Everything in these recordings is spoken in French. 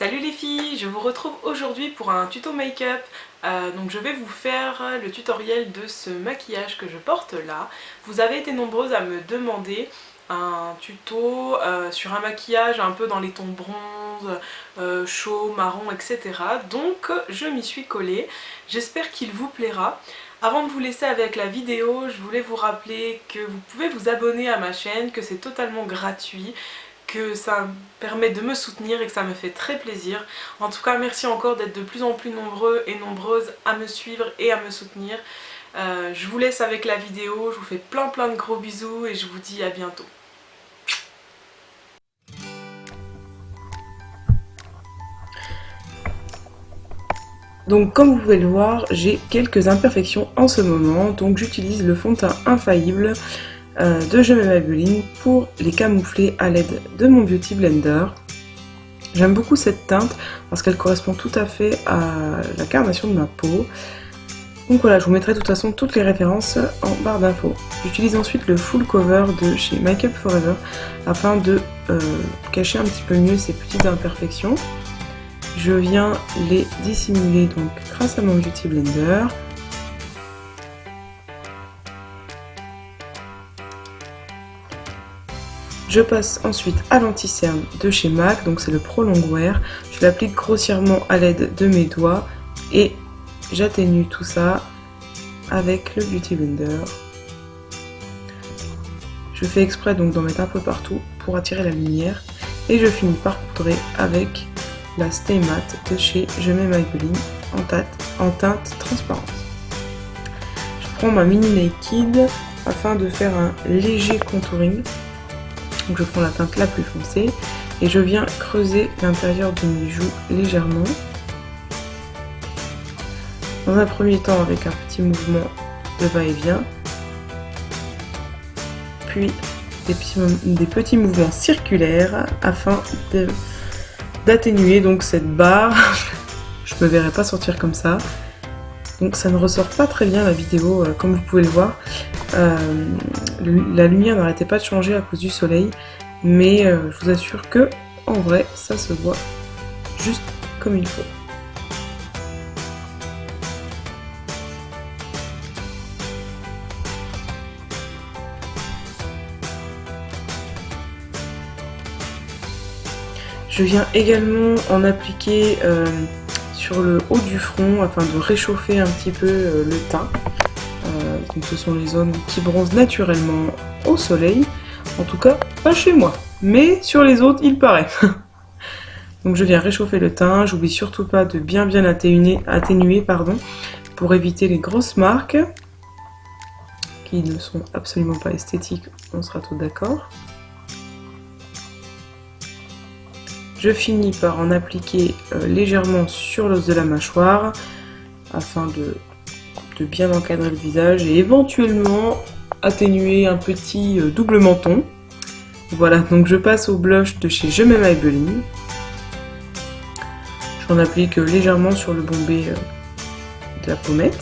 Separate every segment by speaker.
Speaker 1: Salut les filles, je vous retrouve aujourd'hui pour un tuto make-up. Donc je vais vous faire le tutoriel de ce maquillage que je porte là. Vous avez été nombreuses à me demander un tuto sur un maquillage un peu dans les tons bronze, chaud, marron, etc. Donc je m'y suis collée. J'espère qu'il vous plaira. Avant de vous laisser avec la vidéo, je voulais vous rappeler que vous pouvez vous abonner à ma chaîne, que c'est totalement gratuit, que ça me permet de me soutenir et que ça me fait très plaisir. En tout cas, merci encore d'être de plus en plus nombreux et nombreuses à me suivre et à me soutenir. Je vous laisse avec la vidéo, je vous fais plein de gros bisous et je vous dis à bientôt. Donc comme vous pouvez le voir, j'ai quelques imperfections en ce moment, donc j'utilise le fond de teint infaillible de Je m'aime Maybelline pour les camoufler à l'aide de mon Beauty Blender. J'aime beaucoup cette teinte parce qu'elle correspond tout à fait à la carnation de ma peau. Donc voilà, je vous mettrai de toute façon toutes les références en barre d'infos. J'utilise ensuite le full cover de chez Make Up For Ever afin de cacher un petit peu mieux ces petites imperfections. Je viens les dissimuler donc grâce à mon Beauty Blender. Je passe ensuite à l'anti-cerne de chez MAC, donc c'est le Pro Longwear. Je l'applique grossièrement à l'aide de mes doigts et j'atténue tout ça avec le Beauty Blender. Je fais exprès donc d'en mettre un peu partout pour attirer la lumière et je finis par poudrer avec la Stay Matte de chez Je m'aime Maybelline en teinte transparente. Je prends ma mini Naked afin de faire un léger contouring. Donc je prends la teinte la plus foncée et je viens creuser l'intérieur de mes joues légèrement. Dans un premier temps avec un petit mouvement de va-et-vient, puis des petits mouvements circulaires afin d'atténuer donc cette barre. Je me verrai pas sortir comme ça. Donc ça ne ressort pas très bien la vidéo comme vous pouvez le voir. La lumière n'arrêtait pas de changer à cause du soleil, mais je vous assure que en vrai ça se voit juste comme il faut. Je viens également en appliquer sur le haut du front afin de réchauffer un petit peu le teint. Donc ce sont les zones qui bronzent naturellement au soleil, en tout cas pas chez moi, mais sur les autres il paraît. Donc je viens réchauffer le teint, j'oublie surtout pas de bien atténuer pour éviter les grosses marques qui ne sont absolument pas esthétiques, on sera tous d'accord. Je finis par en appliquer légèrement sur l'os de la mâchoire afin de bien encadrer le visage et éventuellement atténuer un petit double menton. Voilà, donc je passe au blush de chez Je m'aime Maybelline. J'en applique légèrement sur le bombé de la pommette.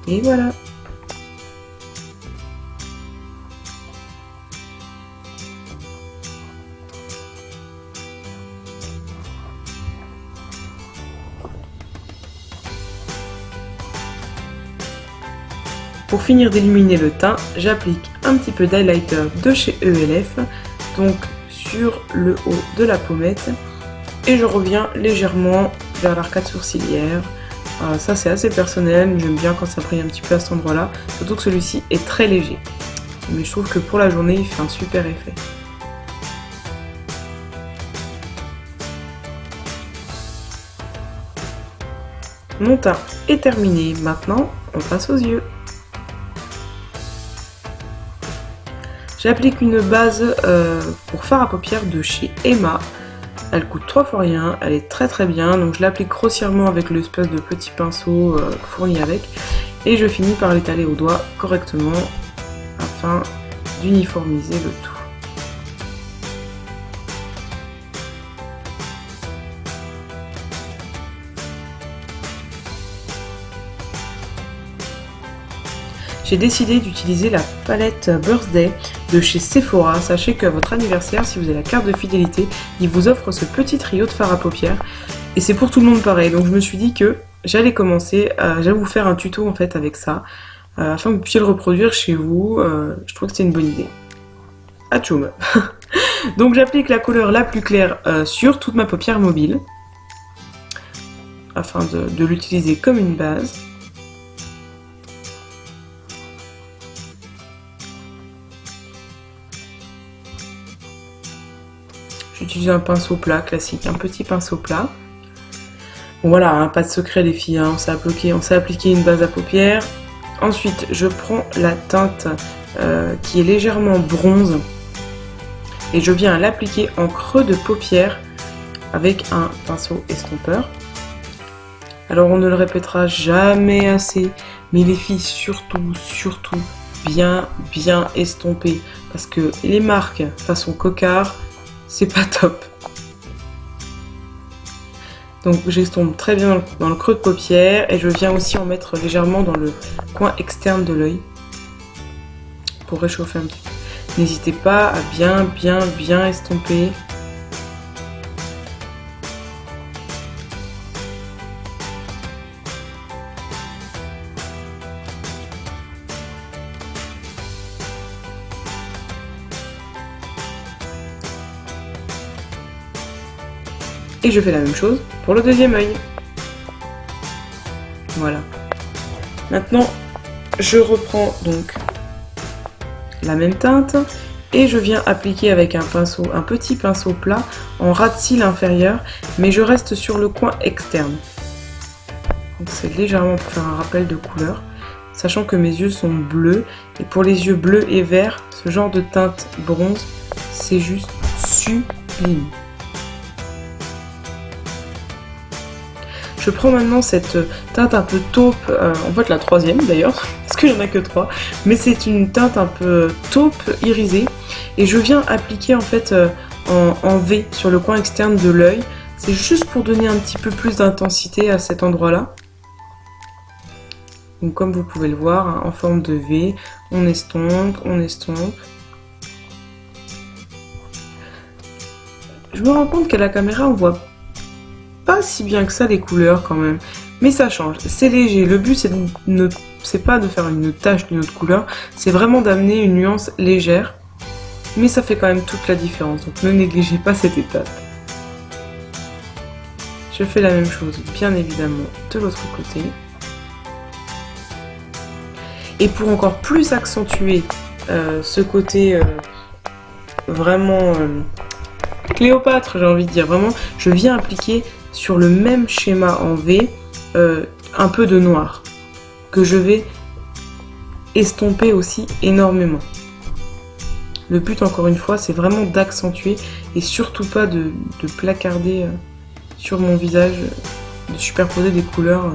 Speaker 1: Et voilà. Pour finir d'illuminer le teint, j'applique un petit peu d'highlighter de chez ELF, donc sur le haut de la pommette, et je reviens légèrement vers l'arcade sourcilière. Ça c'est assez personnel, j'aime bien quand ça brille un petit peu à cet endroit là, surtout que celui-ci est très léger. Mais je trouve que pour la journée il fait un super effet. Mon teint est terminé, maintenant on passe aux yeux. J'applique une base pour fard à paupières de chez Emma. Elle coûte 3 fois rien, elle est très bien, donc je l'applique grossièrement avec l'espèce de petit pinceau fourni avec et je finis par l'étaler au doigt correctement afin d'uniformiser le tout. j'ai décidé d'utiliser la palette Birthday de chez Sephora. Sachez qu'à votre anniversaire, si vous avez la carte de fidélité, ils vous offrent ce petit trio de fard à paupières. Et c'est pour tout le monde pareil. Donc je me suis dit que j'allais commencer, j'allais vous faire un tuto en fait avec ça, afin que vous puissiez le reproduire chez vous. Je trouve que c'est une bonne idée. Atchoum. Donc j'applique la couleur la plus claire sur toute ma paupière mobile, afin de l'utiliser comme une base. J'utilise un pinceau plat classique, un petit pinceau plat. Bon, voilà, hein, pas de secret les filles, hein, on s'est appliqué une base à paupières. Ensuite, je prends la teinte qui est légèrement bronze et je viens l'appliquer en creux de paupière avec un pinceau estompeur. Alors on ne le répétera jamais assez, mais les filles surtout bien estomper, parce que les marques façon cocard, c'est pas top. Donc j'estompe très bien dans le creux de paupière et je viens aussi en mettre légèrement dans le coin externe de l'œil pour réchauffer un petit peu. N'hésitez pas à bien estomper. Et je fais la même chose pour le deuxième œil. Voilà. Maintenant, je reprends donc la même teinte et je viens appliquer avec un petit pinceau plat en ras de cils inférieur, mais je reste sur le coin externe. Donc c'est légèrement pour faire un rappel de couleur, sachant que mes yeux sont bleus, et pour les yeux bleus et verts, ce genre de teinte bronze, c'est juste sublime. Je prends maintenant cette teinte un peu taupe, en fait la troisième d'ailleurs, parce qu'il n'y en a que 3, mais c'est une teinte un peu taupe irisée, et je viens appliquer en fait en V sur le coin externe de l'œil. C'est juste pour donner un petit peu plus d'intensité à cet endroit-là. Donc comme vous pouvez le voir, hein, en forme de V, on estompe. Je me rends compte qu'à la caméra on voit pas si bien que ça les couleurs quand même, mais ça change, c'est léger. Le but c'est pas de faire une tache d'une autre couleur, c'est vraiment d'amener une nuance légère, mais ça fait quand même toute la différence, donc ne négligez pas cette étape. Je fais la même chose bien évidemment de l'autre côté. Et pour encore plus accentuer ce côté vraiment Cléopâtre, j'ai envie de dire, vraiment, je viens appliquer sur le même schéma en V un peu de noir que je vais estomper aussi énormément. Le but, encore une fois, c'est vraiment d'accentuer et surtout pas de placarder sur mon visage, de superposer des couleurs.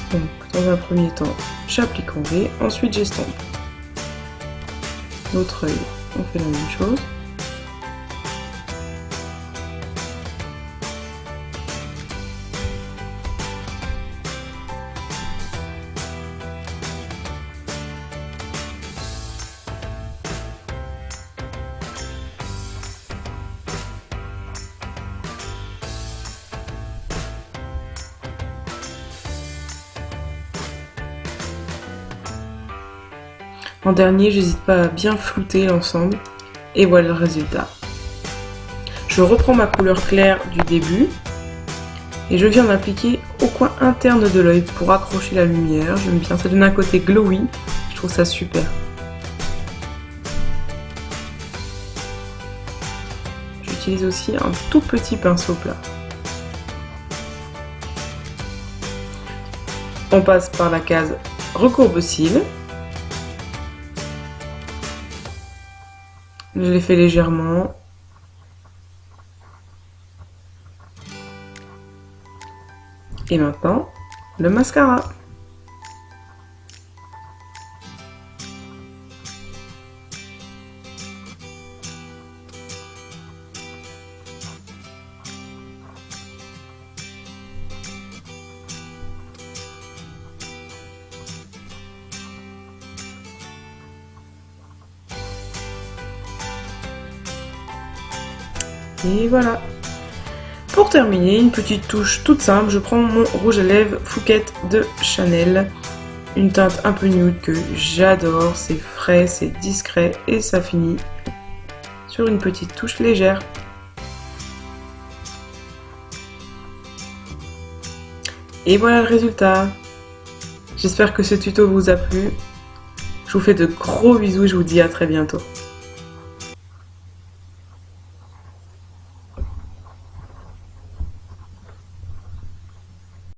Speaker 1: Donc, dans un premier temps, j'applique en V, ensuite j'estompe. L'autre œil, on fait la même chose. En dernier, j'hésite pas à bien flouter l'ensemble et voilà le résultat. Je reprends ma couleur claire du début et je viens d'appliquer au coin interne de l'œil pour accrocher la lumière. J'aime bien, ça donne un côté glowy, je trouve ça super. J'utilise aussi un tout petit pinceau plat. On passe par la case recourbe-cils. Je l'ai fait légèrement. Et maintenant, le mascara. Et voilà. Pour terminer, une petite touche toute simple, je prends mon rouge à lèvres Fouquet de Chanel. Une teinte un peu nude que j'adore, c'est frais, c'est discret et ça finit sur une petite touche légère. Et voilà le résultat. J'espère que ce tuto vous a plu. Je vous fais de gros bisous et je vous dis à très bientôt.